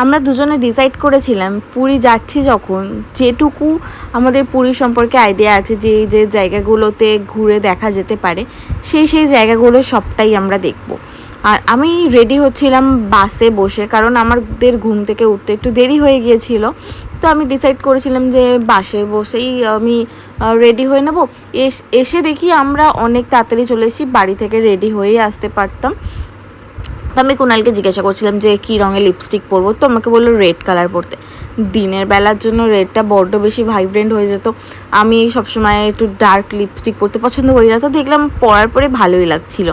আমরা দুজনে ডিসাইড করেছিলাম পুরী যাচ্ছি যখন, যেটুকু আমাদের পুরী সম্পর্কে আইডিয়া আছে, যে যে জায়গাগুলোতে ঘুরে দেখা যেতে পারে, সেই জায়গাগুলো সবটাই আমরা দেখব। আর আমি রেডি হচ্ছিলাম বাসে বসে, কারণ আমাদের ঘুম থেকে উঠতে একটু দেরি হয়ে গিয়েছিল। তো আমি ডিসাইড করেছিলাম যে বাসে বসেই আমি রেডি হয়ে নেব। এসে দেখি আমরা অনেক তাড়াতাড়ি চলে এসেছি, বাড়ি থেকে রেডি হয়েই আসতে পারতাম। তো আমি কুণালকে জিজ্ঞাসা করছিলাম যে কী রঙের লিপস্টিক পরবো, তো আমাকে বললো রেড কালার পরতে। দিনের বেলার জন্য রেডটা বড্ড বেশি ভাইব্রেন্ট হয়ে যেত, আমি সবসময় একটু ডার্ক লিপস্টিক পরতে পছন্দ করি না। তো দেখলাম পরার পরে ভালোই লাগছিল।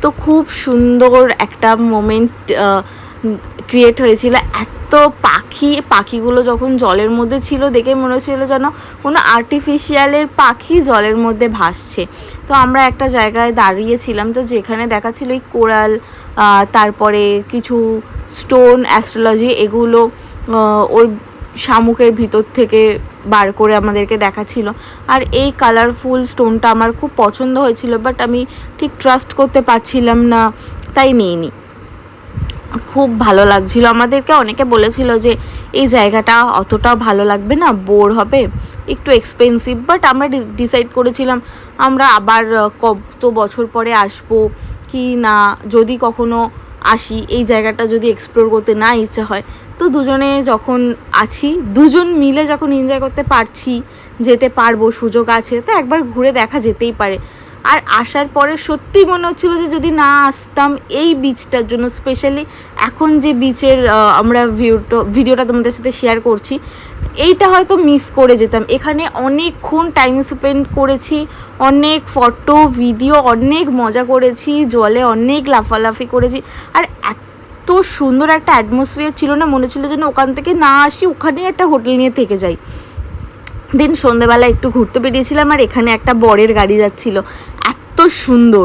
তো খুব সুন্দর একটা মোমেন্ট ক্রিয়েট হয়েছিল। এত পাখিগুলো যখন জলের মধ্যে ছিল, দেখে মনে হচ্ছিল যেন কোনো আর্টিফিশিয়ালের পাখি জলের মধ্যে ভাসছে। তো আমরা একটা জায়গায় দাঁড়িয়েছিলাম, তো যেখানে দেখাচ্ছিল এই কোরাল, তারপরে কিছু স্টোন, অ্যাস্ট্রোলজি, এগুলো ওর শামুকের ভিতর থেকে বার করে আমাদেরকে দেখাচ্ছিল। আর এই কালারফুল স্টোনটা আমার খুব পছন্দ হয়েছিল, বাট আমি ঠিক ট্রাস্ট করতে পারছিলাম না, তাই নিইনি। খুব ভালো লাগছিল। আমাদেরকে অনেকে বলেছিল যে এই জায়গাটা অতটাও ভালো লাগবে না, বোর হবে, একটু এক্সপেন্সিভ, বাট আমরা ডিসাইড করেছিলাম আমরা আবার কত বছর পরে আসবো কি না, যদি কখনো আসি এই জায়গাটা যদি এক্সপ্লোর করতে না ইচ্ছা হয়, তো দুজনে যখন আছি, দুজন মিলে যখন এনজয় করতে পারছি, যেতে পারবো, সুযোগ আছে, তো একবার ঘুরে দেখা যেতেই পারে। আর আসার পরে সত্যি মনে হচ্ছিলো যে যদি না আসতাম এই বিচটার জন্য, স্পেশালি এখন যে বিচের আমরা ভিডিওটা তোমাদের সাথে শেয়ার করছি, এইটা হয়তো মিস করে যেতাম। এখানে অনেকক্ষণ টাইম স্পেন্ড করেছি, অনেক ফটো ভিডিও, অনেক মজা করেছি, জলে অনেক লাফালাফি করেছি। আর এত সুন্দর একটা অ্যাটমসফিয়ার ছিল না, মনে ছিল যেন ওখান থেকে না আসি, ওখানেই একটা হোটেল নিয়ে থেকে যাই। দিন সন্ধ্যেবেলা একটু ঘুরতে বেরিয়েছিলাম, আর এখানে একটা বরের গাড়ি যাচ্ছিল, এত সুন্দর।